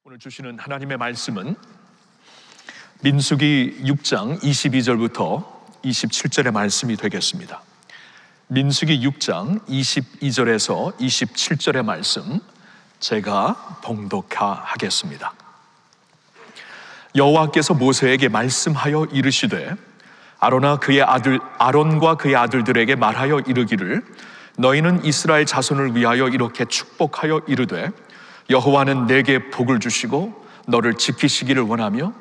오늘 주시는 하나님의 말씀은 민수기 6장 22절부터 27절의 말씀이 되겠습니다. 민수기 6장 22절에서 27절의 말씀 제가 봉독하겠습니다. 여호와께서 모세에게 말씀하여 이르시되 아론과 그의 아들들에게 말하여 이르기를 너희는 이스라엘 자손을 위하여 이렇게 축복하여 이르되 여호와는 내게 복을 주시고 너를 지키시기를 원하며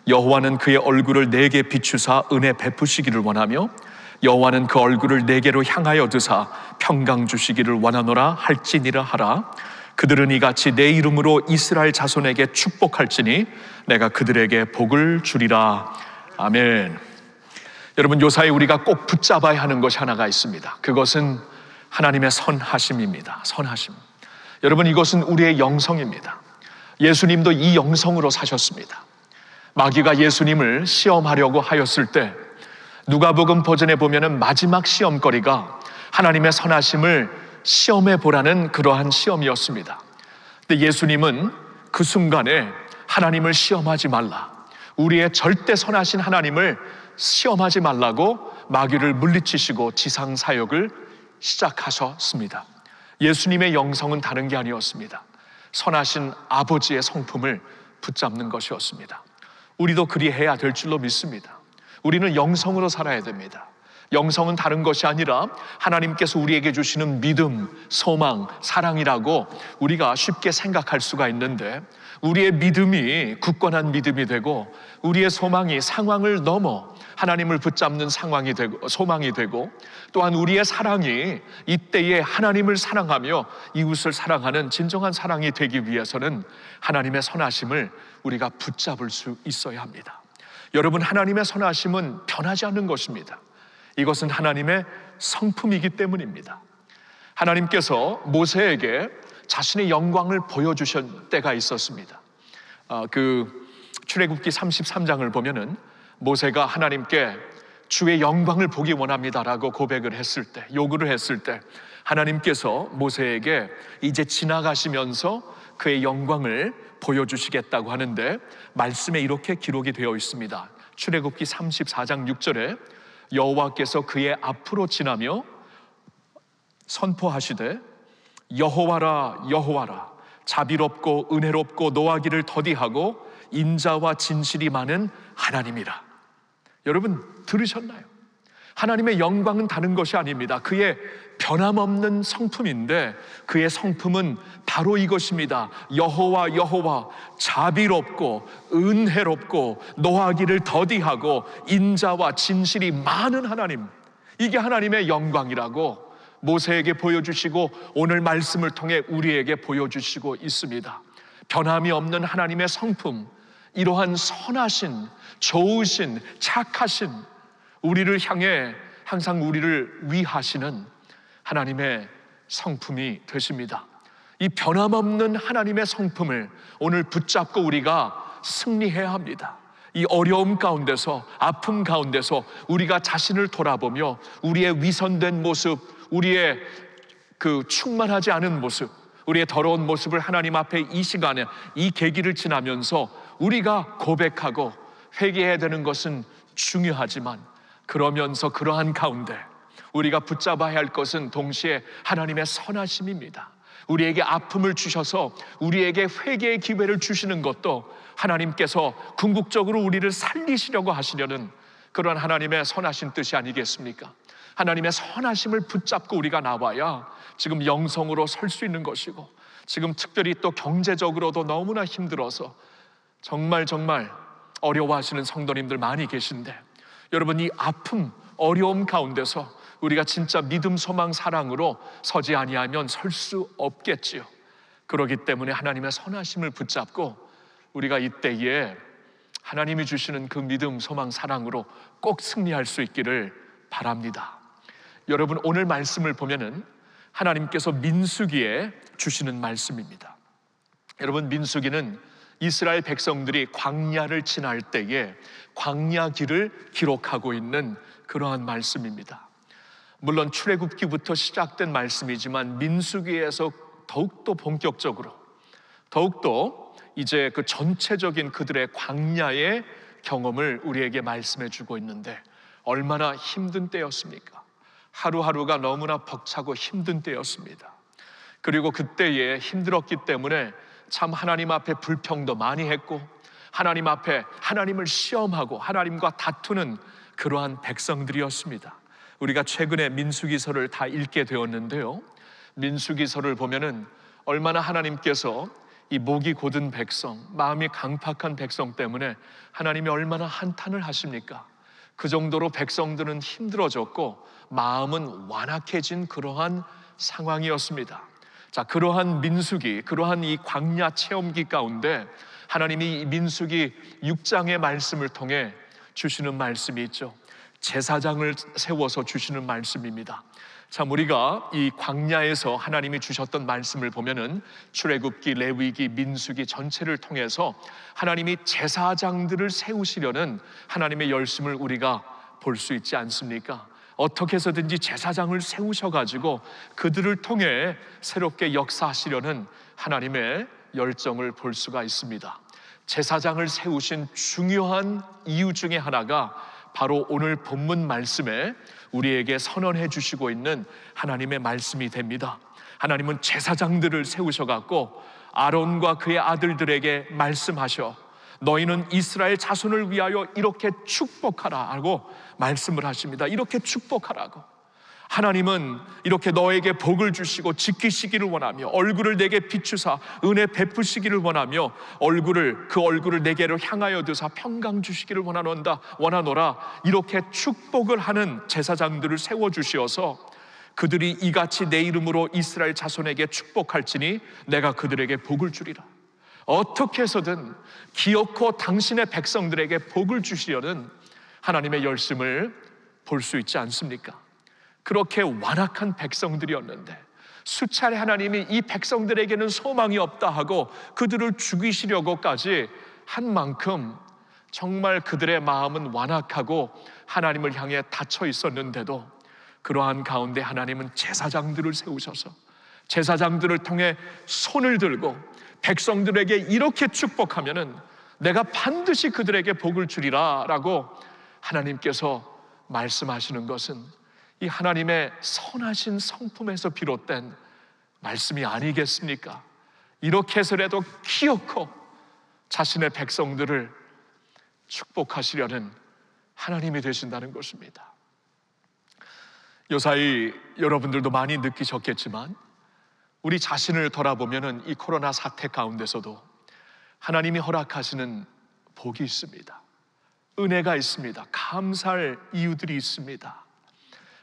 여호와는 그의 얼굴을 내게 비추사 은혜 베푸시기를 원하며 여호와는 그 얼굴을 내게로 향하여 드사 평강 주시기를 원하노라 할지니라 하라. 그들은 이같이 내 이름으로 이스라엘 자손에게 축복할지니 내가 그들에게 복을 주리라. 아멘. 여러분, 요사이 우리가 꼭 붙잡아야 하는 것이 하나가 있습니다. 그것은 하나님의 선하심입니다. 선하심. 여러분, 이것은 우리의 영성입니다. 예수님도 이 영성으로 사셨습니다. 마귀가 예수님을 시험하려고 하였을 때 누가복음 버전에 보면은 마지막 시험거리가 하나님의 선하심을 시험해 보라는 그러한 시험이었습니다. 근데 예수님은 그 순간에 하나님을 시험하지 말라, 우리의 절대 선하신 하나님을 시험하지 말라고 마귀를 물리치시고 지상 사역을 시작하셨습니다. 예수님의 영성은 다른 게 아니었습니다. 선하신 아버지의 성품을 붙잡는 것이었습니다. 우리도 그리해야 될 줄로 믿습니다. 우리는 영성으로 살아야 됩니다. 영성은 다른 것이 아니라 하나님께서 우리에게 주시는 믿음, 소망, 사랑이라고 우리가 쉽게 생각할 수가 있는데, 우리의 믿음이 굳건한 믿음이 되고 우리의 소망이 상황을 넘어 하나님을 붙잡는 상황이 되고 소망이 되고, 또한 우리의 사랑이 이때에 하나님을 사랑하며 이웃을 사랑하는 진정한 사랑이 되기 위해서는 하나님의 선하심을 우리가 붙잡을 수 있어야 합니다. 여러분, 하나님의 선하심은 변하지 않는 것입니다. 이것은 하나님의 성품이기 때문입니다. 하나님께서 모세에게 자신의 영광을 보여주신 때가 있었습니다. 출애굽기 33장을 보면은 모세가 하나님께 주의 영광을 보기 원합니다라고 고백을 했을 때, 요구를 했을 때 하나님께서 모세에게 이제 지나가시면서 그의 영광을 보여주시겠다고 하는데, 말씀에 이렇게 기록이 되어 있습니다. 출애굽기 34장 6절에 여호와께서 그의 앞으로 지나며 선포하시되 여호와라 여호와라, 자비롭고 은혜롭고 노하기를 더디하고 인자와 진실이 많은 하나님이라. 여러분, 들으셨나요? 하나님의 영광은 다른 것이 아닙니다. 그의 변함없는 성품인데 그의 성품은 바로 이것입니다. 여호와 여호와, 자비롭고 은혜롭고 노하기를 더디하고 인자와 진실이 많은 하나님, 이게 하나님의 영광이라고 모세에게 보여주시고 오늘 말씀을 통해 우리에게 보여주시고 있습니다. 변함이 없는 하나님의 성품, 이러한 선하신, 좋으신, 착하신, 우리를 향해 항상 우리를 위하시는 하나님의 성품이 되십니다. 이 변함없는 하나님의 성품을 오늘 붙잡고 우리가 승리해야 합니다. 이 어려움 가운데서, 아픔 가운데서 우리가 자신을 돌아보며 우리의 위선된 모습, 우리의 충만하지 않은 모습, 우리의 더러운 모습을 하나님 앞에 이 시간에, 이 계기를 지나면서 우리가 고백하고 회개해야 되는 것은 중요하지만, 그러면서 그러한 가운데 우리가 붙잡아야 할 것은 동시에 하나님의 선하심입니다. 우리에게 아픔을 주셔서 우리에게 회개의 기회를 주시는 것도 하나님께서 궁극적으로 우리를 살리시려고 하시려는 그런 하나님의 선하신 뜻이 아니겠습니까? 하나님의 선하심을 붙잡고 우리가 나와야 지금 영성으로 설 수 있는 것이고, 지금 특별히 또 경제적으로도 너무나 힘들어서 정말 어려워하시는 성도님들 많이 계신데, 여러분, 이 아픔, 어려움 가운데서 우리가 진짜 믿음, 소망, 사랑으로 서지 아니하면 설 수 없겠지요. 그렇기 때문에 하나님의 선하심을 붙잡고 우리가 이때에 하나님이 주시는 그 믿음, 소망, 사랑으로 꼭 승리할 수 있기를 바랍니다. 여러분, 오늘 말씀을 보면은 하나님께서 민수기에 주시는 말씀입니다. 여러분, 민수기는 이스라엘 백성들이 광야를 지날 때에 광야길을 기록하고 있는 그러한 말씀입니다. 물론 출애굽기부터 시작된 말씀이지만 민수기에서 더욱더 본격적으로 더욱더 이제 그 전체적인 그들의 광야의 경험을 우리에게 말씀해 주고 있는데, 얼마나 힘든 때였습니까? 하루하루가 너무나 벅차고 힘든 때였습니다. 그리고 그때에 힘들었기 때문에 참 하나님 앞에 불평도 많이 했고, 하나님 앞에 하나님을 시험하고 하나님과 다투는 그러한 백성들이었습니다. 우리가 최근에 민수기서를 다 읽게 되었는데요, 민수기서를 보면은 얼마나 하나님께서 이 목이 곧은 백성, 마음이 강팍한 백성 때문에 하나님이 얼마나 한탄을 하십니까? 그 정도로 백성들은 힘들어졌고 마음은 완악해진 그러한 상황이었습니다. 자, 그러한 민수기, 그러한 이 광야 체험기 가운데 하나님이 이 민수기 6장의 말씀을 통해 주시는 말씀이 있죠. 제사장을 세워서 주시는 말씀입니다. 참, 우리가 이 광야에서 하나님이 주셨던 말씀을 보면은 출애굽기, 레위기, 민수기 전체를 통해서 하나님이 제사장들을 세우시려는 하나님의 열심을 우리가 볼 수 있지 않습니까? 어떻게 해서든지 제사장을 세우셔가지고 그들을 통해 새롭게 역사하시려는 하나님의 열정을 볼 수가 있습니다. 제사장을 세우신 중요한 이유 중에 하나가 바로 오늘 본문 말씀에 우리에게 선언해 주시고 있는 하나님의 말씀이 됩니다. 하나님은 제사장들을 세우셔갖고 아론과 그의 아들들에게 말씀하셔, 너희는 이스라엘 자손을 위하여 이렇게 축복하라 하고 말씀을 하십니다. 이렇게 축복하라고. 하나님은 이렇게 너에게 복을 주시고 지키시기를 원하며 얼굴을 내게 비추사 은혜 베푸시기를 원하며 그 얼굴을 내게로 향하여 두사 평강 주시기를 원하노라. 이렇게 축복을 하는 제사장들을 세워주시어서 그들이 이같이 내 이름으로 이스라엘 자손에게 축복할지니 내가 그들에게 복을 주리라. 어떻게 해서든 기어코 당신의 백성들에게 복을 주시려는 하나님의 열심을 볼 수 있지 않습니까? 그렇게 완악한 백성들이었는데 수차례 하나님이 이 백성들에게는 소망이 없다 하고 그들을 죽이시려고까지 한 만큼 정말 그들의 마음은 완악하고 하나님을 향해 닫혀 있었는데도 그러한 가운데 하나님은 제사장들을 세우셔서 제사장들을 통해 손을 들고 백성들에게 이렇게 축복하면은 내가 반드시 그들에게 복을 주리라 라고 하나님께서 말씀하시는 것은 이 하나님의 선하신 성품에서 비롯된 말씀이 아니겠습니까? 이렇게 해서라도 기어코 자신의 백성들을 축복하시려는 하나님이 되신다는 것입니다. 요사이 여러분들도 많이 느끼셨겠지만 우리 자신을 돌아보면은 이 코로나 사태 가운데서도 하나님이 허락하시는 복이 있습니다. 은혜가 있습니다. 감사할 이유들이 있습니다.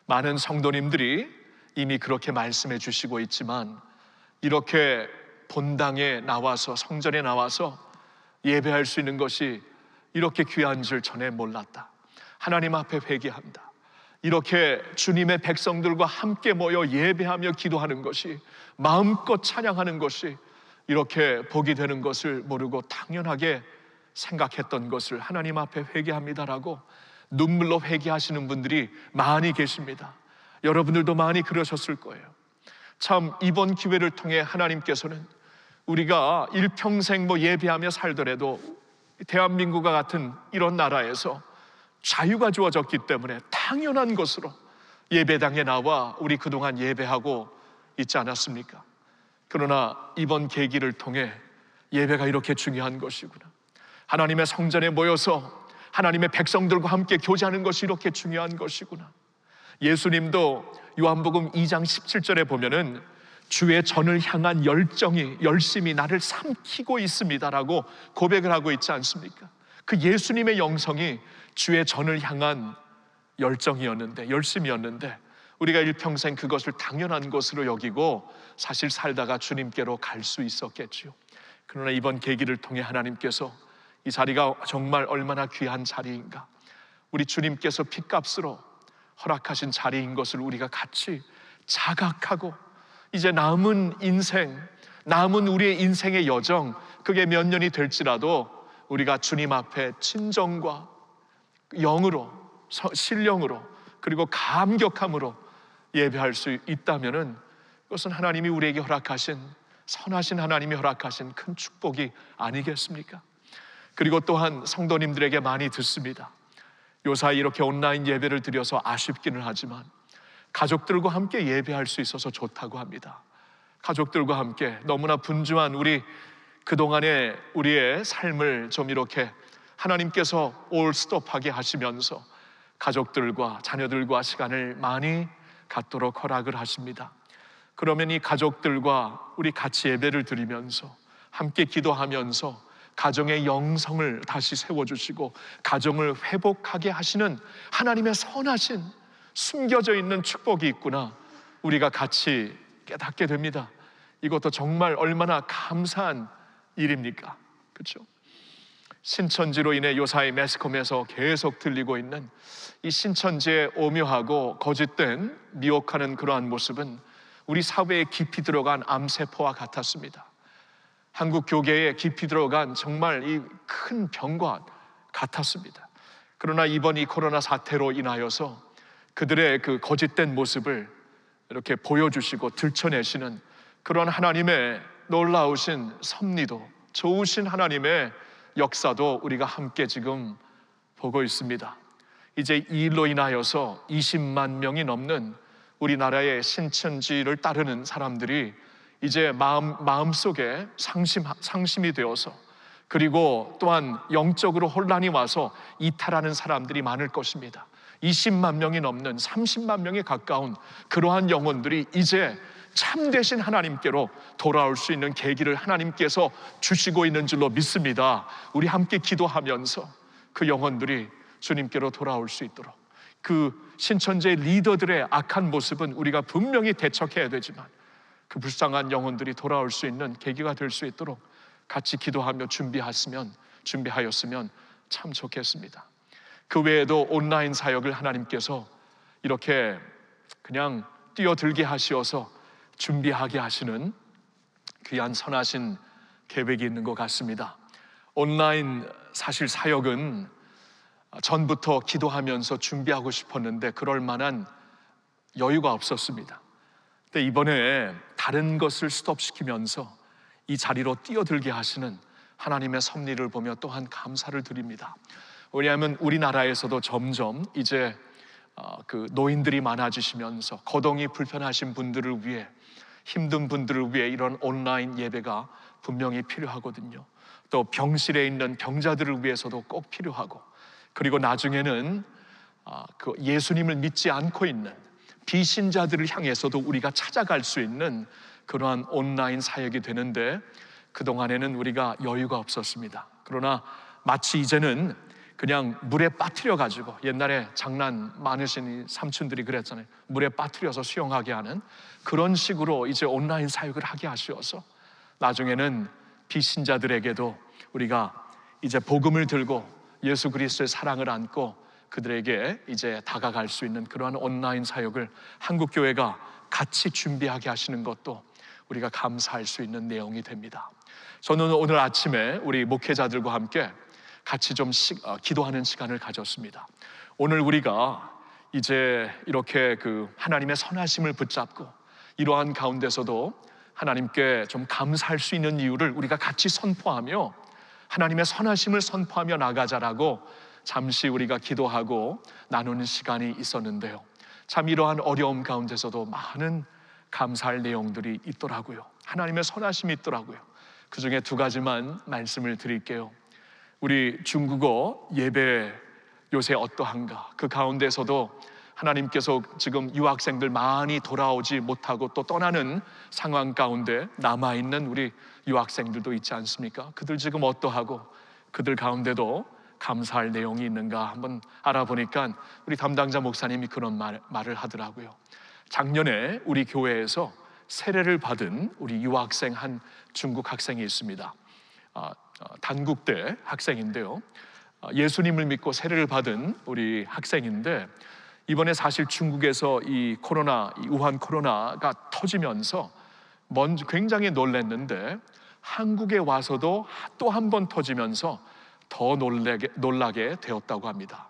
많은 성도님들이 이미 그렇게 말씀해 주시고 있지만 이렇게 본당에 나와서 성전에 나와서 예배할 수 있는 것이 이렇게 귀한 줄 전에 몰랐다. 하나님 앞에 회개한다. 이렇게 주님의 백성들과 함께 모여 예배하며 기도하는 것이, 마음껏 찬양하는 것이 이렇게 복이 되는 것을 모르고 당연하게 생각했던 것을 하나님 앞에 회개합니다라고 눈물로 회개하시는 분들이 많이 계십니다. 여러분들도 많이 그러셨을 거예요. 참, 이번 기회를 통해 하나님께서는 우리가 일평생 예배하며 살더라도 대한민국과 같은 이런 나라에서 자유가 주어졌기 때문에 당연한 것으로 예배당에 나와 우리 그동안 예배하고 있지 않았습니까? 그러나 이번 계기를 통해 예배가 이렇게 중요한 것이구나, 하나님의 성전에 모여서 하나님의 백성들과 함께 교제하는 것이 이렇게 중요한 것이구나. 예수님도 요한복음 2장 17절에 보면은 주의 전을 향한 열심이 나를 삼키고 있습니다라고 고백을 하고 있지 않습니까? 그 예수님의 영성이 주의 전을 향한 열심이었는데 우리가 일평생 그것을 당연한 것으로 여기고 사실 살다가 주님께로 갈 수 있었겠지요. 그러나 이번 계기를 통해 하나님께서 이 자리가 정말 얼마나 귀한 자리인가, 우리 주님께서 핏값으로 허락하신 자리인 것을 우리가 같이 자각하고 이제 남은 우리의 인생의 여정, 그게 몇 년이 될지라도 우리가 주님 앞에 진정과 영으로, 신령으로, 그리고 감격함으로 예배할 수 있다면은 그것은 하나님이 우리에게 허락하신 선하신 하나님이 허락하신 큰 축복이 아니겠습니까? 그리고 또한 성도님들에게 많이 듣습니다. 요사이 이렇게 온라인 예배를 드려서 아쉽기는 하지만 가족들과 함께 예배할 수 있어서 좋다고 합니다. 가족들과 함께 너무나 분주한 그동안의 우리의 삶을 좀 이렇게 하나님께서 올 스톱하게 하시면서 가족들과 자녀들과 시간을 많이 갖도록 허락을 하십니다. 그러면 이 가족들과 우리 같이 예배를 드리면서 함께 기도하면서 가정의 영성을 다시 세워주시고 가정을 회복하게 하시는 하나님의 선하신 숨겨져 있는 축복이 있구나, 우리가 같이 깨닫게 됩니다. 이것도 정말 얼마나 감사한 일입니까? 그렇죠? 신천지로 인해 요사이 매스컴에서 계속 들리고 있는 이 신천지의 오묘하고 거짓된 미혹하는 그러한 모습은 우리 사회에 깊이 들어간 암세포와 같았습니다. 한국 교계에 깊이 들어간 정말 이 큰 병과 같았습니다. 그러나 이번 이 코로나 사태로 인하여서 그들의 그 거짓된 모습을 이렇게 보여주시고 들춰내시는 그런 하나님의 놀라우신 섭리도, 좋으신 하나님의 역사도 우리가 함께 지금 보고 있습니다. 이제 이 일로 인하여서 20만 명이 넘는 우리나라의 신천지를 따르는 사람들이 이제 마음속에 상심이 되어서, 그리고 또한 영적으로 혼란이 와서 이탈하는 사람들이 많을 것입니다. 20만 명이 넘는 30만 명에 가까운 그러한 영혼들이 이제 참되신 하나님께로 돌아올 수 있는 계기를 하나님께서 주시고 있는 줄로 믿습니다. 우리 함께 기도하면서 그 영혼들이 주님께로 돌아올 수 있도록, 그 신천지의 리더들의 악한 모습은 우리가 분명히 대척해야 되지만 그 불쌍한 영혼들이 돌아올 수 있는 계기가 될 수 있도록 같이 기도하며 준비하였으면 참 좋겠습니다. 그 외에도 온라인 사역을 하나님께서 이렇게 그냥 뛰어들게 하시어서 준비하게 하시는 귀한 선하신 계획이 있는 것 같습니다. 온라인 사실 사역은 전부터 기도하면서 준비하고 싶었는데 그럴 만한 여유가 없었습니다. 근데 이번에 다른 것을 스톱시키면서 이 자리로 뛰어들게 하시는 하나님의 섭리를 보며 또한 감사를 드립니다. 왜냐하면 우리나라에서도 점점 이제 그 노인들이 많아지시면서 거동이 불편하신 분들을 위해, 힘든 분들을 위해 이런 온라인 예배가 분명히 필요하거든요. 또 병실에 있는 병자들을 위해서도 꼭 필요하고, 그리고 나중에는 그 예수님을 믿지 않고 있는 비신자들을 향해서도 우리가 찾아갈 수 있는 그러한 온라인 사역이 되는데 그동안에는 우리가 여유가 없었습니다. 그러나 마치 이제는 그냥 물에 빠뜨려 가지고, 옛날에 장난 많으신 삼촌들이 그랬잖아요. 물에 빠뜨려서 수영하게 하는 그런 식으로 이제 온라인 사역을 하게 하셔서 나중에는 비신자들에게도 우리가 이제 복음을 들고 예수 그리스도의 사랑을 안고 그들에게 이제 다가갈 수 있는 그러한 온라인 사역을 한국 교회가 같이 준비하게 하시는 것도 우리가 감사할 수 있는 내용이 됩니다. 저는 오늘 아침에 우리 목회자들과 함께 같이 좀 기도하는 시간을 가졌습니다. 오늘 우리가 이제 이렇게 그 하나님의 선하심을 붙잡고 이러한 가운데서도 하나님께 좀 감사할 수 있는 이유를 우리가 같이 선포하며 하나님의 선하심을 선포하며 나가자라고 잠시 우리가 기도하고 나누는 시간이 있었는데요, 참 이러한 어려움 가운데서도 많은 감사할 내용들이 있더라고요. 하나님의 선하심이 있더라고요. 그 중에 두 가지만 말씀을 드릴게요. 우리 중국어 예배 요새 어떠한가? 그 가운데서도 하나님께서 지금 유학생들 많이 돌아오지 못하고 또 떠나는 상황 가운데 남아있는 우리 유학생들도 있지 않습니까? 그들 지금 어떠하고 그들 가운데도 감사할 내용이 있는가 한번 알아보니까 우리 담당자 목사님이 그런 말을 하더라고요. 작년에 우리 교회에서 세례를 받은 우리 유학생 한 중국 학생이 있습니다. 단국대 학생인데요, 예수님을 믿고 세례를 받은 우리 학생인데 이번에 사실 중국에서 이 우한 코로나가 터지면서 먼저 굉장히 놀랐는데 한국에 와서도 또 한 번 터지면서 더 놀라게 되었다고 합니다.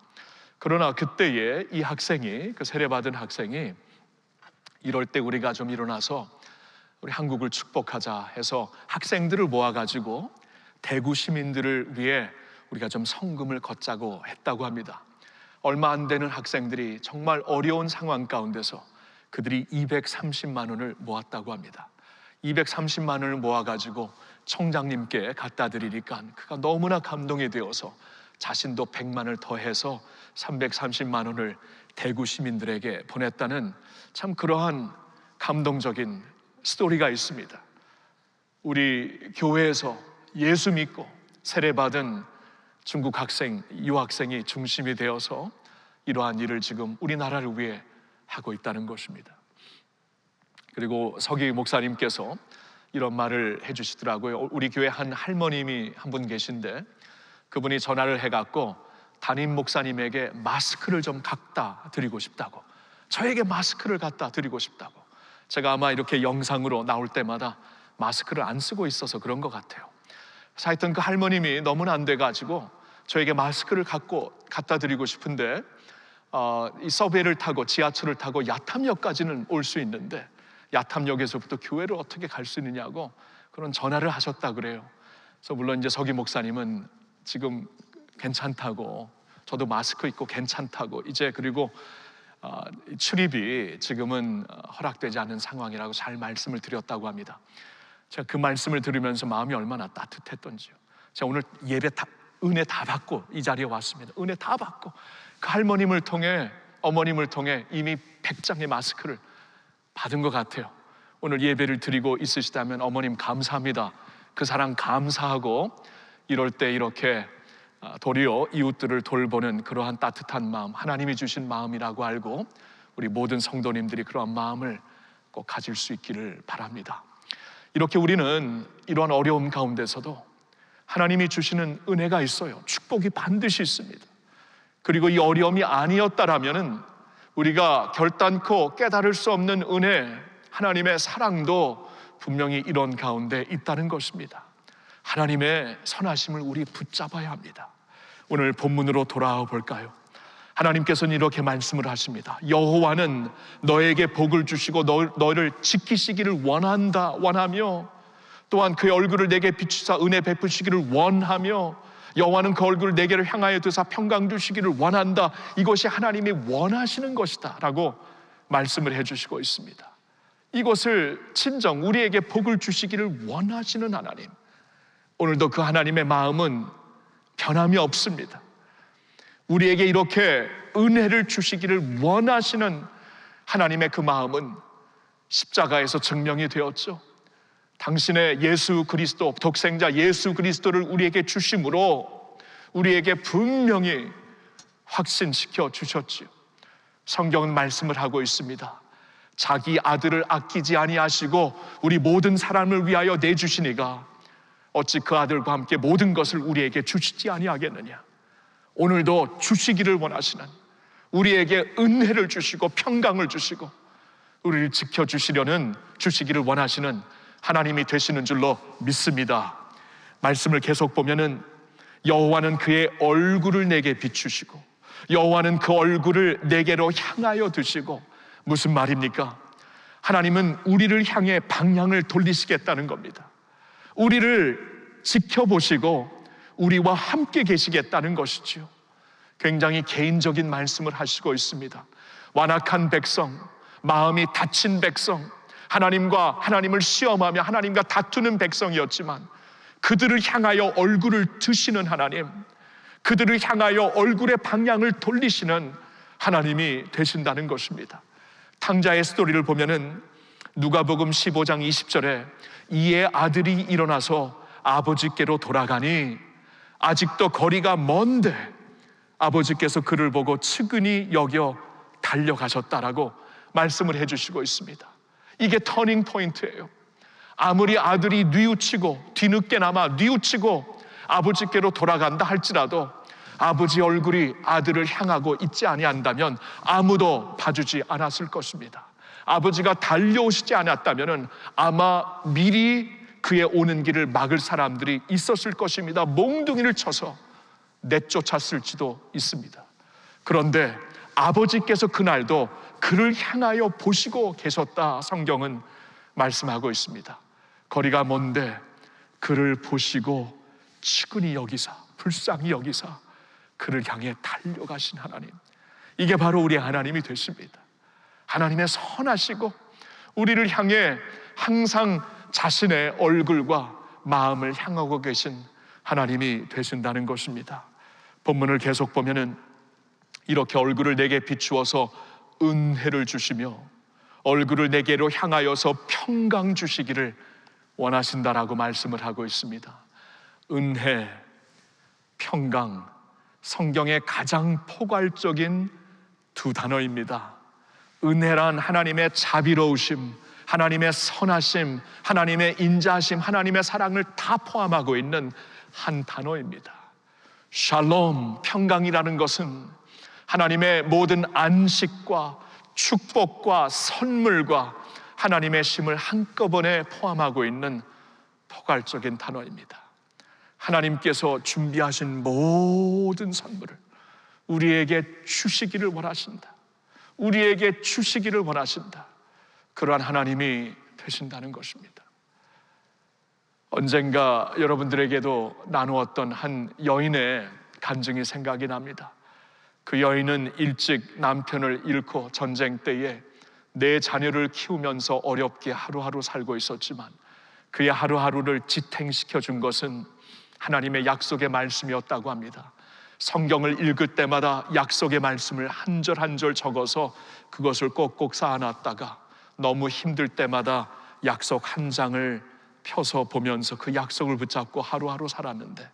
그러나 그때에 이 학생이, 그 세례받은 학생이 이럴 때 우리가 좀 일어나서 우리 한국을 축복하자 해서 학생들을 모아가지고 대구 시민들을 위해 우리가 좀 성금을 걷자고 했다고 합니다. 얼마 안 되는 학생들이 정말 어려운 상황 가운데서 그들이 230만 원을 모았다고 합니다. 230만 원을 모아가지고 총장님께 갖다 드리니까 그가 너무나 감동이 되어서 자신도 100만 원을 더해서 330만 원을 대구 시민들에게 보냈다는 참 그러한 감동적인 스토리가 있습니다. 우리 교회에서 예수 믿고 세례받은 중국 학생, 유학생이 중심이 되어서 이러한 일을 지금 우리나라를 위해 하고 있다는 것입니다. 그리고 서기 목사님께서 이런 말을 해주시더라고요. 우리 교회 한 할머님이 한 분 계신데 그분이 전화를 해갖고 담임 목사님에게 마스크를 좀 갖다 드리고 싶다고, 저에게 마스크를 갖다 드리고 싶다고. 제가 아마 이렇게 영상으로 나올 때마다 마스크를 안 쓰고 있어서 그런 것 같아요. 그래서 하여튼 그 할머님이 너무나 안 돼가지고 저에게 마스크를 갖다 드리고 싶은데 이 서베이를 타고 지하철을 타고 야탐역까지는 올 수 있는데 야탐역에서부터 교회를 어떻게 갈 수 있느냐고 그런 전화를 하셨다 그래요. 그래서 물론 이제 서기 목사님은 지금 괜찮다고, 저도 마스크 입고 괜찮다고, 이제 그리고 출입이 지금은 허락되지 않는 상황이라고 잘 말씀을 드렸다고 합니다. 제가 그 말씀을 들으면서 마음이 얼마나 따뜻했던지요. 제가 오늘 예배 은혜 다 받고 이 자리에 왔습니다. 은혜 다 받고 그 할머님을 통해, 어머님을 통해 이미 100장의 마스크를 받은 것 같아요. 오늘 예배를 드리고 있으시다면 어머님 감사합니다. 그 사랑 감사하고 이럴 때 이렇게 도리어 이웃들을 돌보는 그러한 따뜻한 마음, 하나님이 주신 마음이라고 알고 우리 모든 성도님들이 그러한 마음을 꼭 가질 수 있기를 바랍니다. 이렇게 우리는 이러한 어려움 가운데서도 하나님이 주시는 은혜가 있어요. 축복이 반드시 있습니다. 그리고 이 어려움이 아니었다라면은 우리가 결단코 깨달을 수 없는 은혜, 하나님의 사랑도 분명히 이런 가운데 있다는 것입니다. 하나님의 선하심을 우리 붙잡아야 합니다. 오늘 본문으로 돌아와 볼까요? 하나님께서는 이렇게 말씀을 하십니다. 여호와는 너에게 복을 주시고 너를 지키시기를 원하며 또한 그의 얼굴을 내게 비추사 은혜 베푸시기를 원하며 여호와는 그 얼굴을 내게로 향하여 드사 평강 주시기를 원한다. 이것이 하나님이 원하시는 것이다 라고 말씀을 해주시고 있습니다. 이것을 친정 우리에게 복을 주시기를 원하시는 하나님, 오늘도 그 하나님의 마음은 변함이 없습니다. 우리에게 이렇게 은혜를 주시기를 원하시는 하나님의 그 마음은 십자가에서 증명이 되었죠. 당신의 예수 그리스도, 독생자 예수 그리스도를 우리에게 주심으로 우리에게 분명히 확신시켜 주셨지요. 성경은 말씀을 하고 있습니다. 자기 아들을 아끼지 아니하시고 우리 모든 사람을 위하여 내주시니가 어찌 그 아들과 함께 모든 것을 우리에게 주시지 아니하겠느냐. 오늘도 주시기를 원하시는, 우리에게 은혜를 주시고 평강을 주시고 우리를 지켜주시려는, 주시기를 원하시는 하나님이 되시는 줄로 믿습니다. 말씀을 계속 보면은 여호와는 그의 얼굴을 내게 비추시고 여호와는 그 얼굴을 내게로 향하여 두시고, 무슨 말입니까? 하나님은 우리를 향해 방향을 돌리시겠다는 겁니다. 우리를 지켜보시고 우리와 함께 계시겠다는 것이지요. 굉장히 개인적인 말씀을 하시고 있습니다. 완악한 백성, 마음이 다친 백성, 하나님을 시험하며 하나님과 다투는 백성이었지만 그들을 향하여 얼굴을 드시는 하나님, 그들을 향하여 얼굴의 방향을 돌리시는 하나님이 되신다는 것입니다. 탕자의 스토리를 보면은 누가복음 15장 20절에 이에 아들이 일어나서 아버지께로 돌아가니 아직도 거리가 먼데 아버지께서 그를 보고 측은히 여겨 달려가셨다라고 말씀을 해주시고 있습니다. 이게 터닝 포인트예요. 아무리 아들이 뉘우치고 뒤늦게나마 뉘우치고 아버지께로 돌아간다 할지라도 아버지 얼굴이 아들을 향하고 있지 아니한다면 아무도 봐주지 않았을 것입니다. 아버지가 달려오시지 않았다면 아마 미리 그의 오는 길을 막을 사람들이 있었을 것입니다. 몽둥이를 쳐서 내쫓았을지도 있습니다. 그런데 아버지께서 그날도 그를 향하여 보시고 계셨다, 성경은 말씀하고 있습니다. 거리가 먼데 그를 보시고 측은히 여기사, 불쌍히 여기사 그를 향해 달려가신 하나님, 이게 바로 우리 하나님이 되십니다. 하나님의 선하시고 우리를 향해 항상 자신의 얼굴과 마음을 향하고 계신 하나님이 되신다는 것입니다. 본문을 계속 보면은 이렇게 얼굴을 내게 비추어서 은혜를 주시며 얼굴을 내게로 향하여서 평강 주시기를 원하신다라고 말씀을 하고 있습니다. 은혜, 평강, 성경의 가장 포괄적인 두 단어입니다. 은혜란 하나님의 자비로우심, 하나님의 선하심, 하나님의 인자하심, 하나님의 사랑을 다 포함하고 있는 한 단어입니다. 샬롬, 평강이라는 것은 하나님의 모든 안식과 축복과 선물과 하나님의 심을 한꺼번에 포함하고 있는 포괄적인 단어입니다. 하나님께서 준비하신 모든 선물을 우리에게 주시기를 원하신다. 우리에게 주시기를 원하신다. 그러한 하나님이 되신다는 것입니다. 언젠가 여러분들에게도 나누었던 한 여인의 간증이 생각이 납니다. 그 여인은 일찍 남편을 잃고 전쟁 때에 네 자녀를 키우면서 어렵게 하루하루 살고 있었지만 그의 하루하루를 지탱시켜 준 것은 하나님의 약속의 말씀이었다고 합니다. 성경을 읽을 때마다 약속의 말씀을 한 절 한 절 적어서 그것을 꼭꼭 쌓아놨다가 너무 힘들 때마다 약속 한 장을 펴서 보면서 그 약속을 붙잡고 하루하루 살았는데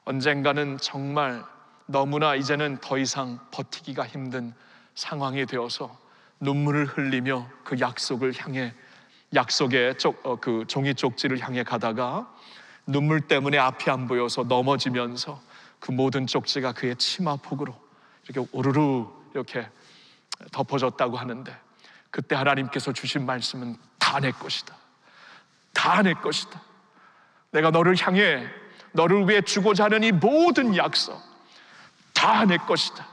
언젠가는 정말 너무나 이제는 더 이상 버티기가 힘든 상황이 되어서 눈물을 흘리며 그 약속을 향해 약속의 그 종이 쪽지를 향해 가다가 눈물 때문에 앞이 안 보여서 넘어지면서 그 모든 쪽지가 그의 치마폭으로 이렇게 오르르 이렇게 덮어졌다고 하는데 그때 하나님께서 주신 말씀은 다 내 것이다. 다 내 것이다. 내가 너를 향해 너를 위해 주고자 하는 이 모든 약속 다 내 것이다.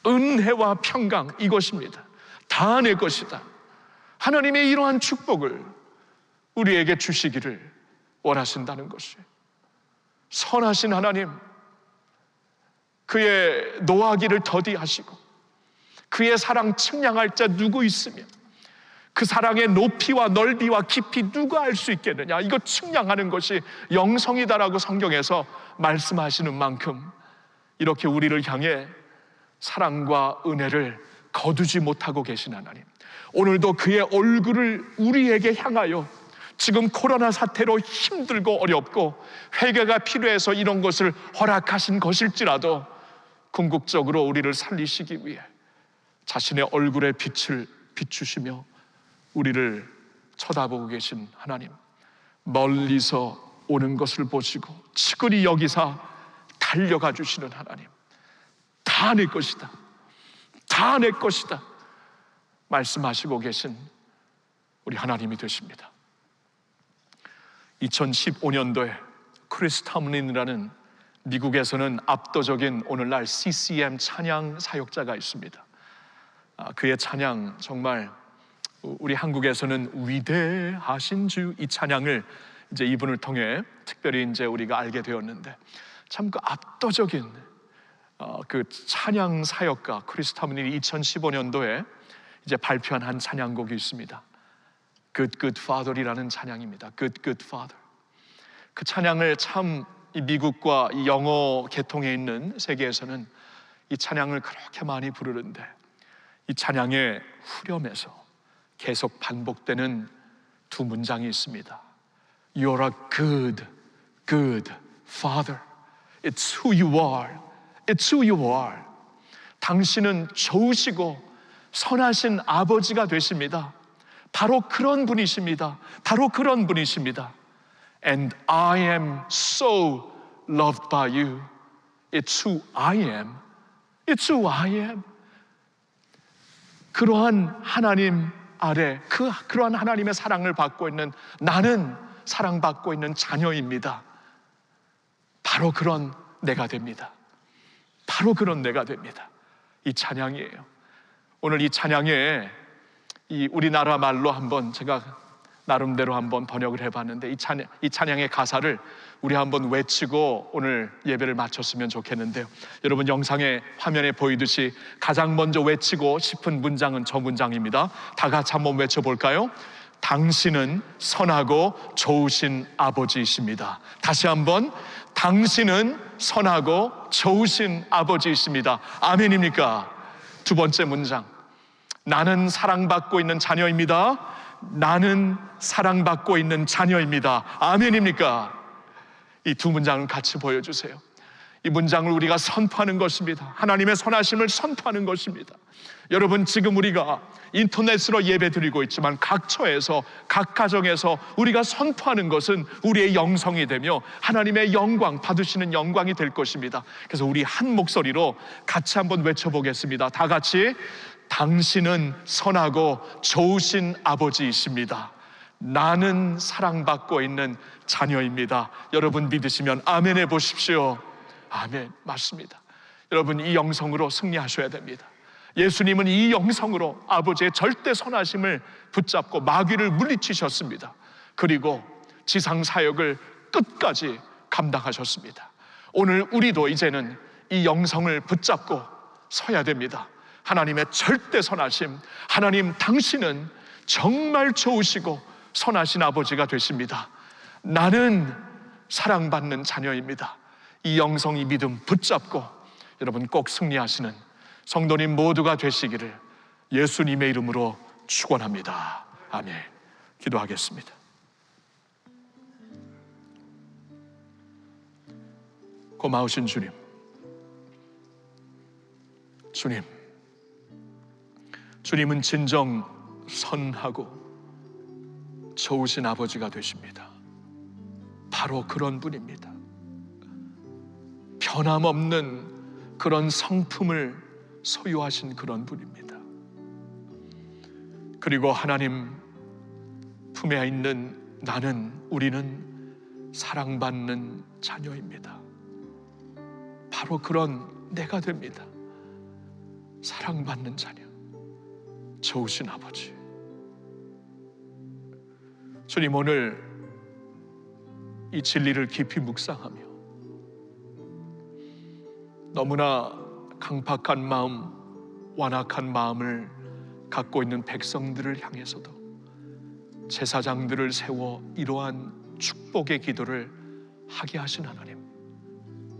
은혜와 평강 이것입니다. 다 내 것이다. 하나님의 이러한 축복을 우리에게 주시기를 원하신다는 것이에요. 선하신 하나님, 그의 노하기를 더디하시고 그의 사랑 측량할 자 누구 있으며 그 사랑의 높이와 넓이와 깊이 누가 알 수 있겠느냐, 이거 측량하는 것이 영성이다라고 성경에서 말씀하시는 만큼 이렇게 우리를 향해 사랑과 은혜를 거두지 못하고 계신 하나님, 오늘도 그의 얼굴을 우리에게 향하여 지금 코로나 사태로 힘들고 어렵고 회개가 필요해서 이런 것을 허락하신 것일지라도 궁극적으로 우리를 살리시기 위해 자신의 얼굴의 빛을 비추시며 우리를 쳐다보고 계신 하나님, 멀리서 오는 것을 보시고 측은히 여기사 달려가 주시는 하나님, 다 내 것이다, 다 내 것이다 말씀하시고 계신 우리 하나님이 되십니다. 2015년도에 크리스 탐린이라는 미국에서는 압도적인 오늘날 CCM 찬양 사역자가 있습니다. 그의 찬양 정말 우리 한국에서는 위대하신 주, 이 찬양을 이제 이분을 통해 특별히 이제 우리가 알게 되었는데 참 그 압도적인 그 찬양 사역가 크리스 탐린이 2015년도에 이제 발표한 한 찬양곡이 있습니다. Good Good Father이라는 찬양입니다. Good Good Father. 그 찬양을 참 이 미국과 이 영어 계통에 있는 세계에서는 이 찬양을 그렇게 많이 부르는데 이 찬양의 후렴에서 계속 반복되는 두 문장이 있습니다. You're a good, good Father. It's who you are. It's who you are. 당신은 좋으시고 선하신 아버지가 되십니다. 바로 그런 분이십니다. 바로 그런 분이십니다. And I am so loved by you. It's who I am. It's who I am. 그러한 하나님 아래 그러한 하나님의 사랑을 받고 있는 나는 사랑받고 있는 자녀입니다. 바로 그런 내가 됩니다. 바로 그런 내가 됩니다. 이 찬양이에요. 오늘 이 찬양에 이 우리나라 말로 한번 제가 나름대로 한번 번역을 해봤는데 이 찬양의 가사를 우리 한번 외치고 오늘 예배를 마쳤으면 좋겠는데요. 여러분 영상의 화면에 보이듯이 가장 먼저 외치고 싶은 문장은 저 문장입니다. 다 같이 한번 외쳐볼까요? 당신은 선하고 좋으신 아버지이십니다. 다시 한번, 당신은 선하고 좋으신 아버지이십니다. 아멘입니까? 두 번째 문장, 나는 사랑받고 있는 자녀입니다. 나는 사랑받고 있는 자녀입니다. 아멘입니까? 이 두 문장을 같이 보여주세요. 이 문장을 우리가 선포하는 것입니다. 하나님의 선하심을 선포하는 것입니다. 여러분, 지금 우리가 인터넷으로 예배 드리고 있지만 각 처에서, 각 가정에서 우리가 선포하는 것은 우리의 영성이 되며 하나님의 영광, 받으시는 영광이 될 것입니다. 그래서 우리 한 목소리로 같이 한번 외쳐보겠습니다. 다 같이, 당신은 선하고 좋으신 아버지이십니다. 나는 사랑받고 있는 자녀입니다. 여러분 믿으시면 아멘 해보십시오. 아멘. 맞습니다. 여러분, 이 영성으로 승리하셔야 됩니다. 예수님은 이 영성으로 아버지의 절대 선하심을 붙잡고 마귀를 물리치셨습니다. 그리고 지상 사역을 끝까지 감당하셨습니다. 오늘 우리도 이제는 이 영성을 붙잡고 서야 됩니다. 하나님의 절대 선하심, 하나님 당신은 정말 좋으시고 선하신 아버지가 되십니다. 나는 사랑받는 자녀입니다. 이 영성, 이 믿음 붙잡고 여러분 꼭 승리하시는 성도님 모두가 되시기를 예수님의 이름으로 축원합니다. 아멘. 기도하겠습니다. 고마우신 주님, 주님은 진정 선하고 좋으신 아버지가 되십니다. 바로 그런 분입니다. 변함없는 그런 성품을 소유하신 그런 분입니다. 그리고 하나님 품에 있는 우리는 사랑받는 자녀입니다. 바로 그런 내가 됩니다. 사랑받는 자녀, 좋으신 아버지. 주님, 오늘 이 진리를 깊이 묵상하며 너무나 강팍한 마음, 완악한 마음을 갖고 있는 백성들을 향해서도 제사장들을 세워 이러한 축복의 기도를 하게 하신 하나님,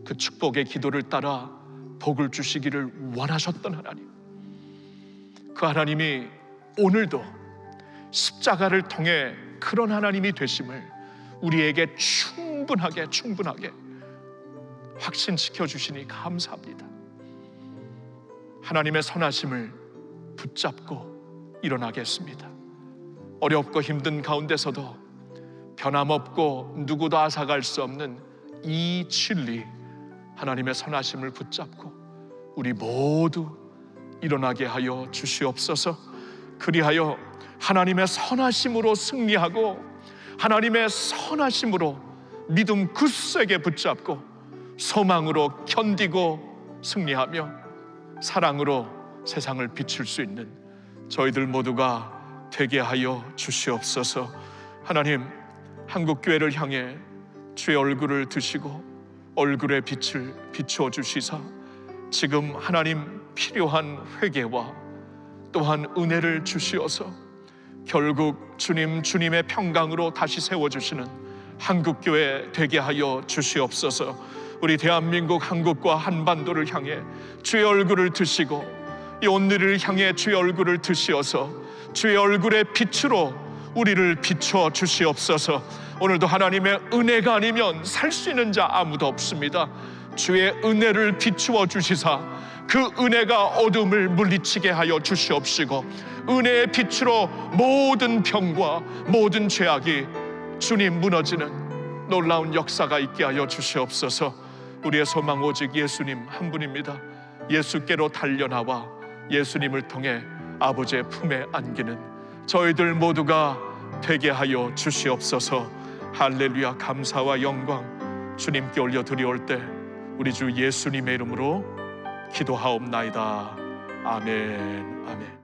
그 축복의 기도를 따라 복을 주시기를 원하셨던 하나님, 그 하나님이 오늘도 십자가를 통해 그런 하나님이 되심을 우리에게 충분하게 확신시켜 주시니 감사합니다. 하나님의 선하심을 붙잡고 일어나겠습니다. 어렵고 힘든 가운데서도 변함없고 누구도 앗아갈 수 없는 이 진리, 하나님의 선하심을 붙잡고 우리 모두 일어나게 하여 주시옵소서. 그리하여 하나님의 선하심으로 승리하고 하나님의 선하심으로 믿음 굳세게 붙잡고 소망으로 견디고 승리하며 사랑으로 세상을 비출 수 있는 저희들 모두가 되게 하여 주시옵소서. 하나님, 한국교회를 향해 주의 얼굴을 드시고 얼굴의 빛을 비추어 주시사 지금 하나님 필요한 회개와 또한 은혜를 주시어서 결국 주님의 평강으로 다시 세워주시는 한국교회 되게 하여 주시옵소서. 우리 대한민국 한국과 한반도를 향해 주의 얼굴을 드시고 이 온누리를 향해 주의 얼굴을 드시어서 주의 얼굴의 빛으로 우리를 비춰 주시옵소서. 오늘도 하나님의 은혜가 아니면 살 수 있는 자 아무도 없습니다. 주의 은혜를 비추어 주시사 그 은혜가 어둠을 물리치게 하여 주시옵시고 은혜의 빛으로 모든 병과 모든 죄악이 주님 무너지는 놀라운 역사가 있게 하여 주시옵소서. 우리의 소망 오직 예수님 한 분입니다. 예수께로 달려나와 예수님을 통해 아버지의 품에 안기는 저희들 모두가 되게 하여 주시옵소서. 할렐루야. 감사와 영광 주님께 올려드리올 때 우리 주 예수님의 이름으로 기도하옵나이다. 아멘. 아멘.